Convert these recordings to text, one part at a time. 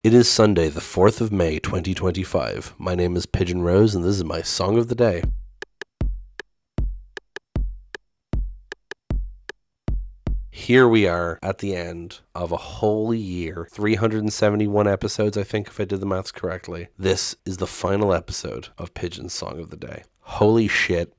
It is Sunday, the 4th of May, 2025. My name is Pigeon Rose, and this is my song of the day. Here we are at the end of a whole year, 371 episodes, I think, if I did the maths correctly. This is the final episode of Pigeon's Song of the Day. Holy shit.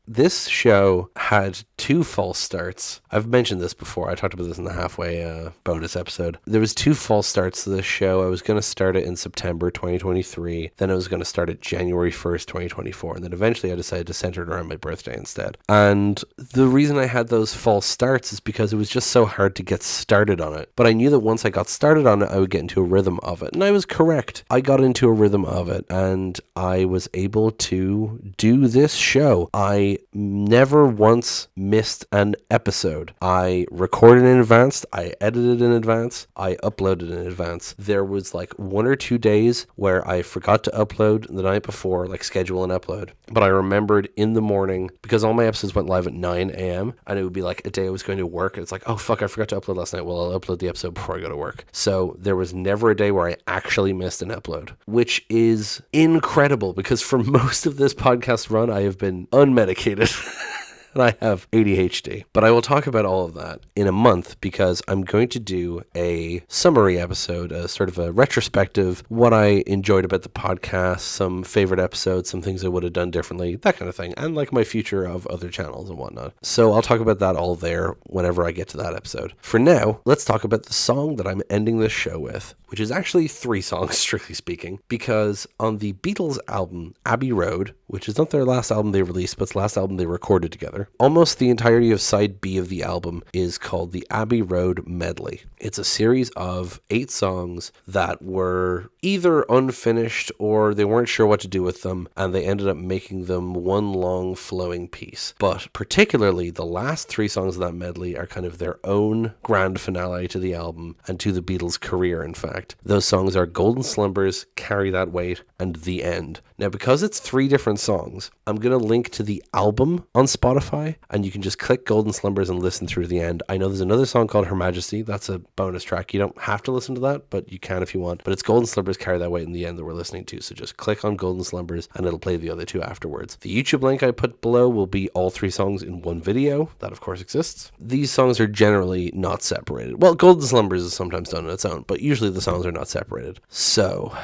This show had two false starts. I've mentioned this before. I talked about this in the halfway bonus episode. There was two false starts to this show. I was going to start it in September 2023. Then I was going to start it January 1st, 2024. And then eventually I decided to center it around my birthday instead. And the reason I had those false starts is because it was just so hard to get started on it. But I knew that once I got started on it, I would get into a rhythm of it. And I was correct. I got into a rhythm of it and I was able to do this show. I never once missed an episode. I recorded in advance, I edited in advance, I uploaded in advance. There was like 1 or 2 days where I forgot to upload the night before, like schedule an upload. But I remembered in the morning, because all my episodes went live at 9 a.m. and it would be like a day I was going to work and it's like, oh fuck, I forgot to upload last night. Well, I'll upload the episode before I go to work. So there was never a day where I actually missed an upload, which is incredible because for most of this podcast run, I have been unmedicated. And I have ADHD. But I will talk about all of that in a month because I'm going to do a summary episode, a sort of a retrospective, what I enjoyed about the podcast, some favorite episodes, some things I would have done differently, that kind of thing, and like my future of other channels and whatnot. So I'll talk about that all there whenever I get to that episode. For now, let's talk about the song that I'm ending this show with, which is actually 3 songs, strictly speaking, because on the Beatles album, Abbey Road, which is not their last album they released, but it's the last album they recorded together, almost the entirety of side B of the album is called the Abbey Road Medley. It's a series of 8 songs that were either unfinished or they weren't sure what to do with them, and they ended up making them one long flowing piece. But particularly the last 3 songs of that medley are kind of their own grand finale to the album and to the Beatles' career, in fact. Those songs are Golden Slumbers, Carry That Weight, and The End. Now, because it's 3 different songs, I'm going to link to the album on Spotify, and you can just click Golden Slumbers and listen through the end. I know there's another song called Her Majesty. That's a bonus track. You don't have to listen to that, but you can if you want. But it's Golden Slumbers, Carry That Weight, in the end that we're listening to. So just click on Golden Slumbers, and it'll play the other 2 afterwards. The YouTube link I put below will be all 3 songs in one video. That, of course, exists. These songs are generally not separated. Well, Golden Slumbers is sometimes done on its own, but usually the songs are not separated. So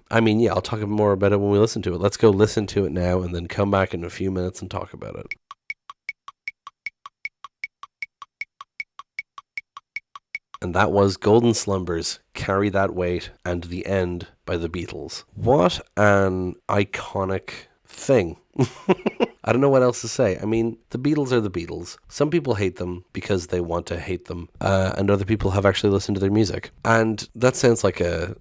yeah, I'll talk more about it when we listen to it. Let's go listen to it now and then come back in a few minutes and talk about it. And that was Golden Slumbers, Carry That Weight, and The End by the Beatles. What an iconic thing. I don't know what else to say. I mean, the Beatles are the Beatles. Some people hate them because they want to hate them, and other people have actually listened to their music. And that sounds like a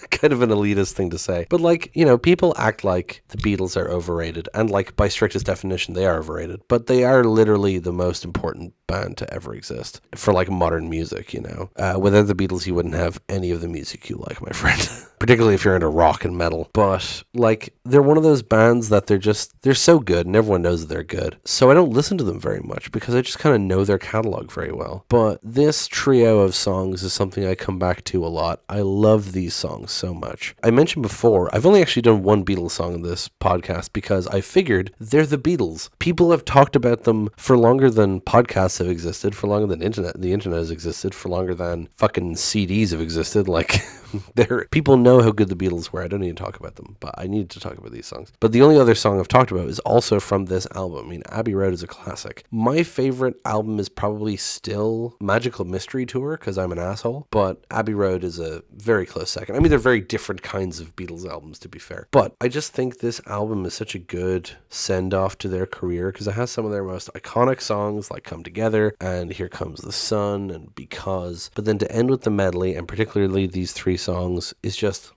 kind of an elitist thing to say. But like, you know, people act like the Beatles are overrated, and like by strictest definition, they are overrated. But they are literally the most important band to ever exist for like modern music, you know. Without the Beatles, you wouldn't have any of the music you like, my friend. Particularly if you're into rock and metal. But like, they're one of those bands that they're so good and everyone knows that they're good. So I don't listen to them very much because I just kind of know their catalog very well. But this trio of songs is something I come back to a lot. I love these songs so much. I mentioned before, I've only actually done one Beatles song in this podcast because I figured they're the Beatles. People have talked about them for longer than podcasts have existed, for longer than the internet has existed, for longer than fucking CDs have existed. Like, people know how good the Beatles were. I don't need to talk about them, but I need to talk about these songs. But the only other song I've talked about is also from this album. I mean, Abbey Road is a classic. My favorite album is probably still Magical Mystery Tour, because I'm an asshole, but Abbey Road is a very close second. I mean, they're very different kinds of Beatles albums, to be fair. But I just think this album is such a good send-off to their career, because it has some of their most iconic songs, like Come Together, and Here Comes the Sun, and Because. But then to end with the medley, and particularly these 3 songs, is just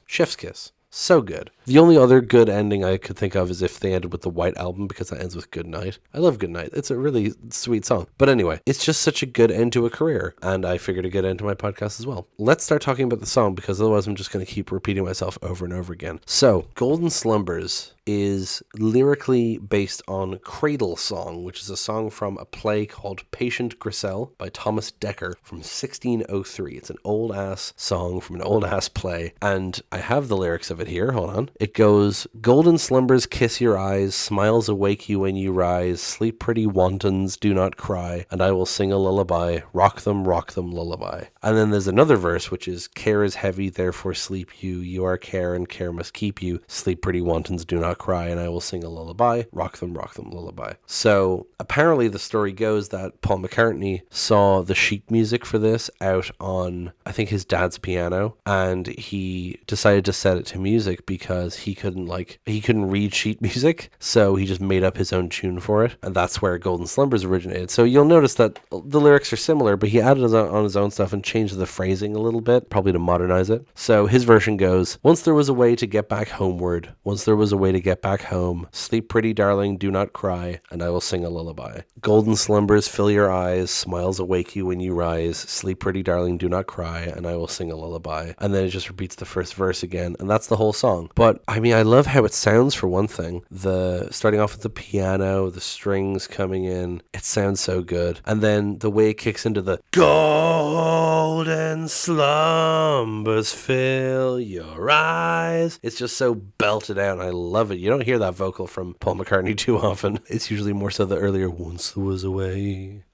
chef's kiss. So good. The only other good ending I could think of is if they ended with the White Album, because that ends with Good Night. I love Good Night. It's a really sweet song. But anyway, it's just such a good end to a career, and I figured a good end to my podcast as well. Let's start talking about the song, because otherwise I'm just going to keep repeating myself over and over again. So, Golden Slumbers is lyrically based on Cradle Song, which is a song from a play called Patient Grisel by Thomas Dekker from 1603. It's an old-ass song from an old-ass play, and I have the lyrics of it here. Hold on. It goes, "Golden slumbers kiss your eyes, smiles awake you when you rise, sleep pretty wantons, do not cry, and I will sing a lullaby, rock them, lullaby." And then there's another verse, which is, "Care is heavy, therefore sleep you are care, and care must keep you, sleep pretty wantons, do not cry, and I will sing a lullaby, rock them, lullaby." So apparently the story goes that Paul McCartney saw the sheet music for this out on, I think, his dad's piano, and he decided to set it to music because he couldn't read sheet music, so he just made up his own tune for it, and that's where Golden Slumbers originated. So you'll notice that the lyrics are similar, but he added on his own stuff and changed the phrasing a little bit, probably to modernize it. So his version goes, "Once there was a way to get back homeward, once there was a way to get back home, sleep pretty darling, do not cry, and I will sing a lullaby. Golden slumbers fill your eyes, smiles awake you when you rise, sleep pretty darling, do not cry, and I will sing a lullaby." And then it just repeats the first verse again, and that's the whole song. But I mean, I love how it sounds, for one thing. Starting off with the piano, the strings coming in, it sounds so good. And then the way it kicks into the golden slumbers fill your eyes, it's just so belted out, and I love it. You don't hear that vocal from Paul McCartney too often. It's usually more so the earlier, "Once there was a way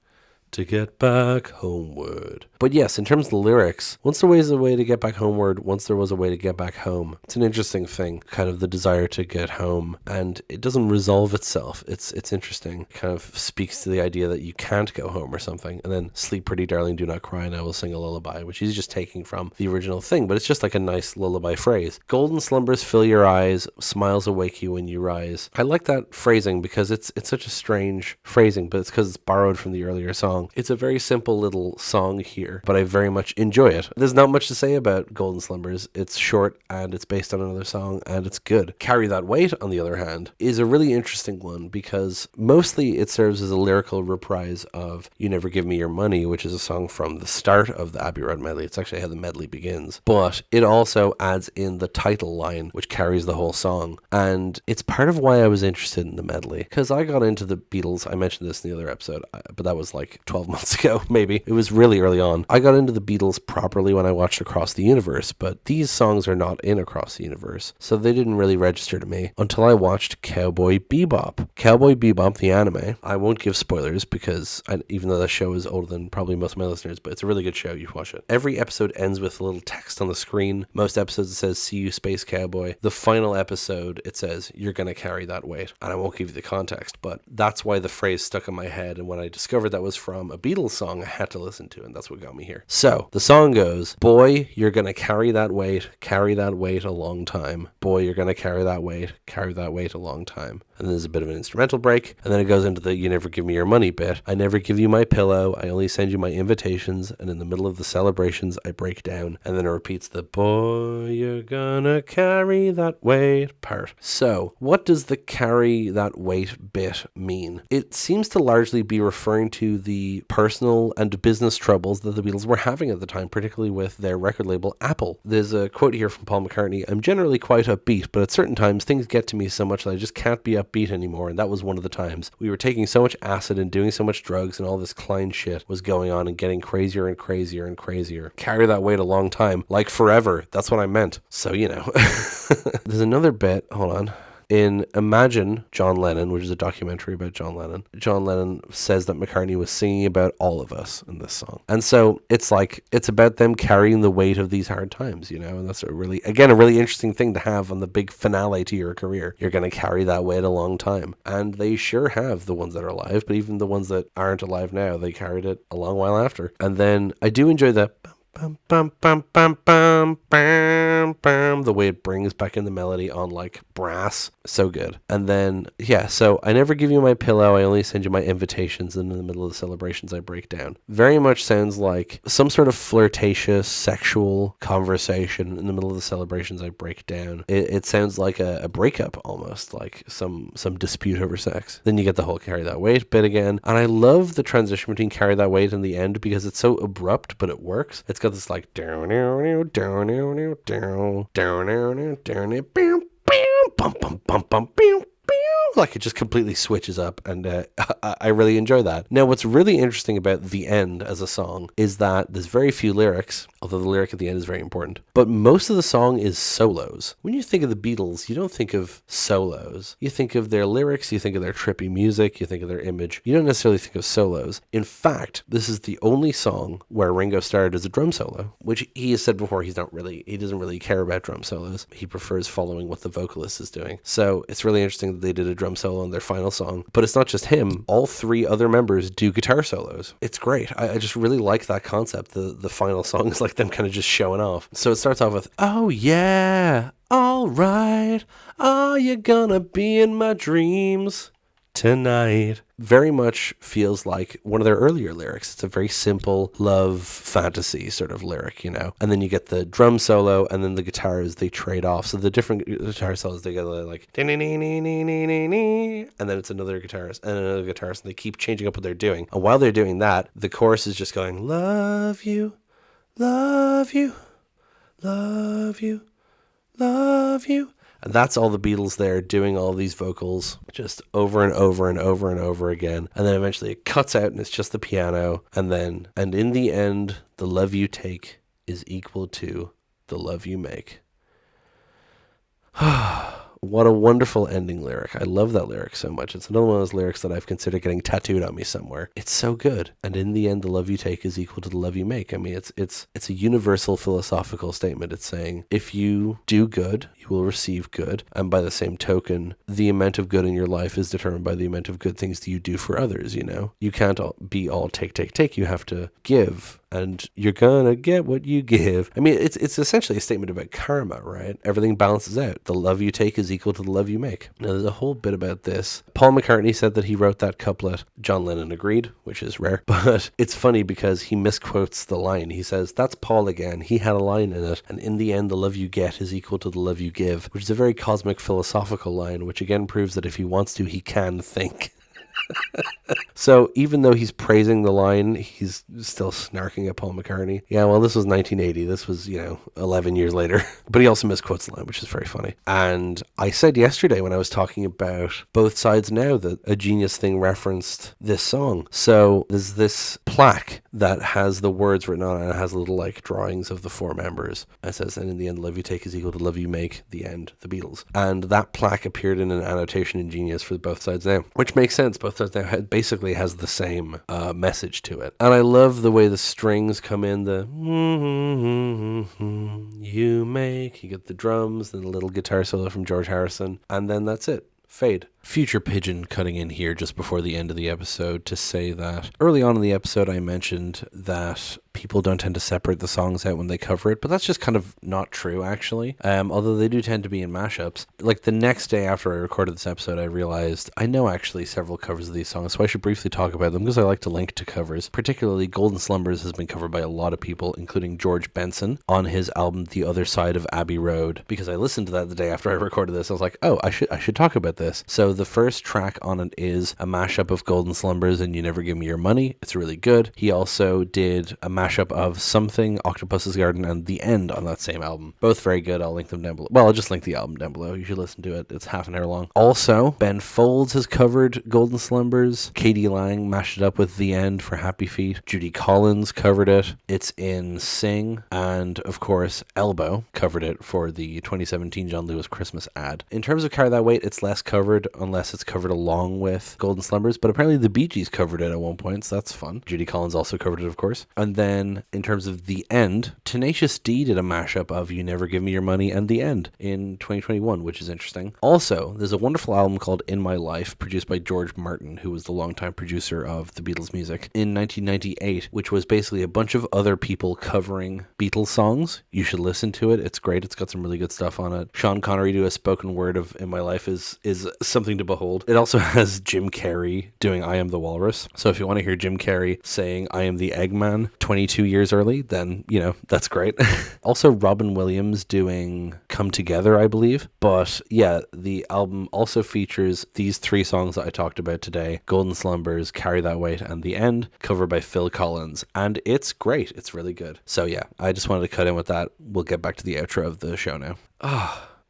to get back homeward." But yes, in terms of the lyrics, once there was a way to get back homeward, once there was a way to get back home. It's an interesting thing, kind of the desire to get home, and it doesn't resolve itself. It's interesting. It kind of speaks to the idea that you can't go home or something. And then, "Sleep pretty darling, do not cry, and I will sing a lullaby," which he's just taking from the original thing, but it's just like a nice lullaby phrase. "Golden slumbers fill your eyes, smiles awake you when you rise." I like that phrasing because it's such a strange phrasing, but it's because it's borrowed from the earlier song. It's a very simple little song here, but I very much enjoy it. There's not much to say about Golden Slumbers. It's short, and it's based on another song, and it's good. "Carry That Weight," on the other hand, is a really interesting one because mostly it serves as a lyrical reprise of "You Never Give Me Your Money," which is a song from the start of the Abbey Road medley. It's actually how the medley begins. But it also adds in the title line, which carries the whole song. And it's part of why I was interested in the medley, because I got into the Beatles. I mentioned this in the other episode, but that was like 12 months ago, maybe. It was really early on. I got into the Beatles properly when I watched Across the Universe, but these songs are not in Across the Universe, so they didn't really register to me until I watched Cowboy Bebop. Cowboy Bebop, the anime. I won't give spoilers because even though that show is older than probably most of my listeners, but it's a really good show. You watch it. Every episode ends with a little text on the screen. Most episodes it says, "See you, Space Cowboy." The final episode, it says, "You're gonna carry that weight." And I won't give you the context, but that's why the phrase stuck in my head, and when I discovered that was from a Beatles song, I had to listen to it, and that's what got me here. So the song goes, "Boy, you're gonna carry that weight a long time. Boy, you're gonna carry that weight a long time." And then there's a bit of an instrumental break, and then it goes into the "You never give me your money" bit. "I never give you my pillow, I only send you my invitations, and in the middle of the celebrations I break down." And then it repeats the "Boy, you're gonna carry that weight" part. So what does the "carry that weight" bit mean? It seems to largely be referring to the personal and business troubles that the Beatles were having at the time, particularly with their record label Apple. There's a quote here from Paul McCartney: "I'm generally quite upbeat, but at certain times things get to me so much that I just can't be upbeat anymore, and that was one of the times. We were taking so much acid and doing so much drugs, and all this Klein shit was going on and getting crazier and crazier and crazier. Carry that weight a long time, like forever. That's what I meant." So, you know. There's another bit, hold on. In Imagine John Lennon, which is a documentary about John Lennon says that McCartney was singing about all of us in this song. And so it's about them carrying the weight of these hard times, you know, and that's a really interesting thing to have on the big finale to your career. You're going to carry that weight a long time. And they sure have, the ones that are alive, but even the ones that aren't alive now, they carried it a long while after. And then I do enjoy the Bum, bum, bum, bum, bum, bum, bum. The way it brings back in the melody on like brass. So good. And then, yeah, so I never give you my pillow. I only send you my invitations. And in the middle of the celebrations, I break down. Very much sounds like some sort of flirtatious, sexual conversation. In the middle of the celebrations, I break down. It sounds like a breakup almost, like some dispute over sex. Then you get the whole Carry That Weight bit again. And I love the transition between Carry That Weight and the end because it's so abrupt, but it works. It's got this like down, down, down, down, down, down, down, down, bum, bum, bum, bum, bum, like it just completely switches up, and I really enjoy that. Now, what's really interesting about the end as a song is that there's very few lyrics, although the lyric at the end is very important, but most of the song is solos. When you think of the Beatles, you don't think of solos. You think of their lyrics, you think of their trippy music, you think of their image. You don't necessarily think of solos. In fact, this is the only song where Ringo started as a drum solo, which he has said before he doesn't really care about drum solos. He prefers following what the vocalist is doing. So it's really interesting that they did a drum solo on their final song. But it's not just him. All three other members do guitar solos. It's great. I just really like that concept. The final song is like them kind of just showing off. So it starts off with, oh yeah, all right, are you gonna be in my dreams tonight? Very much feels like one of their earlier lyrics. It's a very simple love fantasy sort of lyric, you know. And then you get the drum solo, and then the guitars, they trade off. So the different guitar solos, they go like, and then it's another guitarist and another guitarist, and they keep changing up what they're doing. And while they're doing that, the chorus is just going, love you, love you, love you, love you. And that's all the Beatles there doing all these vocals just over and over and over and over again. And then eventually it cuts out and it's just the piano. And in the end, the love you take is equal to the love you make. What a wonderful ending lyric. I love that lyric so much. It's another one of those lyrics that I've considered getting tattooed on me somewhere. It's so good. And in the end, the love you take is equal to the love you make. I mean, it's a universal philosophical statement. It's saying, if you do good, you will receive good. And by the same token, the amount of good in your life is determined by the amount of good things that you do for others, you know? You can't be all take, take, take. You have to give. And you're gonna get what you give. I mean, it's essentially a statement about karma, right? Everything balances out. The love you take is equal to the love you make. Now, there's a whole bit about this. Paul McCartney said that he wrote that couplet. John Lennon agreed, which is rare. But it's funny because he misquotes the line. He says, that's Paul again. He had a line in it. And in the end, the love you get is equal to the love you give, which is a very cosmic philosophical line, which again proves that if he wants to, he can think. So even though he's praising the line, he's still snarking at Paul McCartney. Yeah, well, this was 1980. This was, 11 years later. But he also misquotes the line, which is very funny. And I said yesterday when I was talking about Both Sides Now that A Genius Thing referenced this song. So there's this plaque that has the words written on it, and it has little drawings of the four members. It says, and in the end, love you take is equal to love you make, the end, the Beatles. And that plaque appeared in an annotation in Genius for Both Sides Now, which makes sense. Both Sides Now basically has the same message to it. And I love the way the strings come in, the you make, you get the drums, then a little guitar solo from George Harrison, and then that's it. Fade. Future Pigeon cutting in here just before the end of the episode to say that early on in the episode I mentioned that people don't tend to separate the songs out when they cover it, but that's just kind of not true actually. Although they do tend to be in mashups. Like the next day after I recorded this episode, I realized I know actually several covers of these songs, so I should briefly talk about them because I like to link to covers. Particularly Golden Slumbers has been covered by a lot of people, including George Benson on his album The Other Side of Abbey Road, because I listened to that the day after I recorded this. I was like, oh, I should talk about this. So the first track on it is a mashup of Golden Slumbers and You Never Give Me Your Money. It's really good. He also did a mashup of Something, Octopus's Garden, and The End on that same album. Both very good. I'll link them down below. Well, I'll just link the album down below. You should listen to it. It's half an hour long. Also, Ben Folds has covered Golden Slumbers. Katie Lang mashed it up with The End for Happy Feet. Judy Collins covered it. It's in Sing. And, of course, Elbow covered it for the 2017 John Lewis Christmas ad. In terms of Carry That Weight, it's less covered unless it's covered along with Golden Slumbers, but apparently the Bee Gees covered it at one point, so that's fun. Judy Collins also covered it, of course. And then in terms of The End, Tenacious D did a mashup of You Never Give Me Your Money and The End in 2021, which is interesting. Also, there's a wonderful album called In My Life, produced by George Martin, who was the longtime producer of the Beatles music, in 1998, which was basically a bunch of other people covering Beatles songs. You should listen to it. It's great. It's got some really good stuff on it. Sean Connery do a spoken word of In My Life is something to behold. It also has Jim Carrey doing I Am the Walrus. So if you want to hear Jim Carrey saying I am the Eggman 22 years early, then, that's great. Also Robin Williams doing Come Together, I believe. But yeah, the album also features these 3 songs that I talked about today: Golden Slumbers, Carry That Weight, and The End, covered by Phil Collins. And it's great. It's really good. So yeah, I just wanted to cut in with that. We'll get back to the outro of the show now.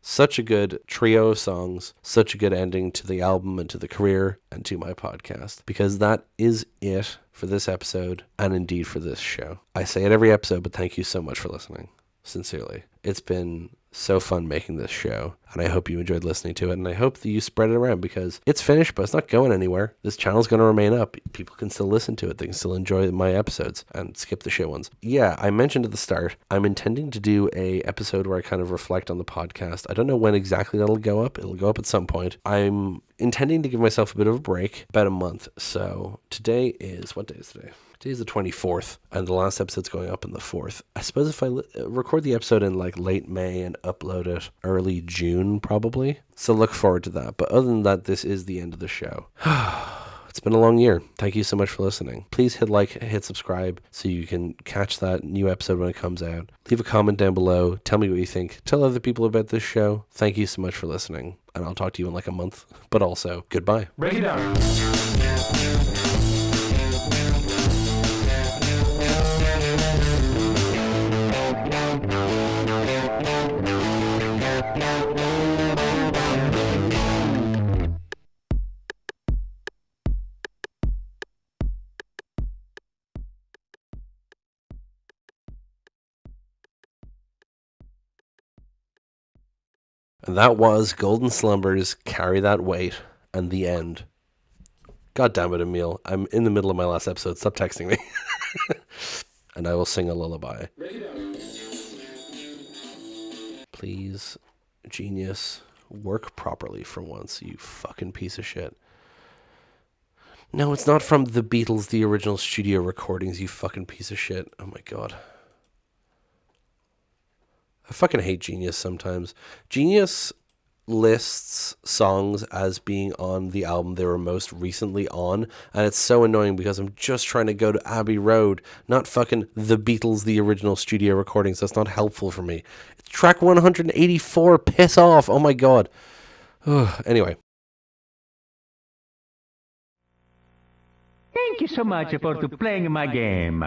Such a good trio of songs, such a good ending to the album and to the career and to my podcast, because that is it for this episode and indeed for this show. I say it every episode, but thank you so much for listening. Sincerely. It's been so fun making this show, and I hope you enjoyed listening to it, and I hope that you spread it around, because it's finished, but it's not going anywhere. This channel's going to remain up. People can still listen to it. They can still enjoy my episodes and skip the shit ones. Yeah, I mentioned at the start, I'm intending to do a episode where I kind of reflect on the podcast. I don't know when exactly that'll go up. It'll go up at some point. I'm intending to give myself a bit of a break, about a month. So today is, what day is today? Today's the 24th, and the last episode's going up on the 4th. I suppose if I record the episode in like late May and upload it early June, probably. So look forward to that. But other than that, this is the end of the show. It's been a long year. Thank you so much for listening. Please hit like, hit subscribe so you can catch that new episode when it comes out. Leave a comment down below. Tell me what you think. Tell other people about this show. Thank you so much for listening. And I'll talk to you in like a month. But also, goodbye. Break it down. And that was Golden Slumbers, Carry That Weight, and The End. God damn it, Emil. I'm in the middle of my last episode. Stop texting me. And I will sing a lullaby. Please, genius, work properly for once, you fucking piece of shit. No, it's not from the Beatles, the original studio recordings, you fucking piece of shit. Oh my god. I fucking hate Genius sometimes. Genius lists songs as being on the album they were most recently on, and it's so annoying because I'm just trying to go to Abbey Road, not fucking the Beatles, the original studio recordings. That's not helpful for me. It's track 184. Piss off. Oh my god. Anyway. Thank you so much for playing my game.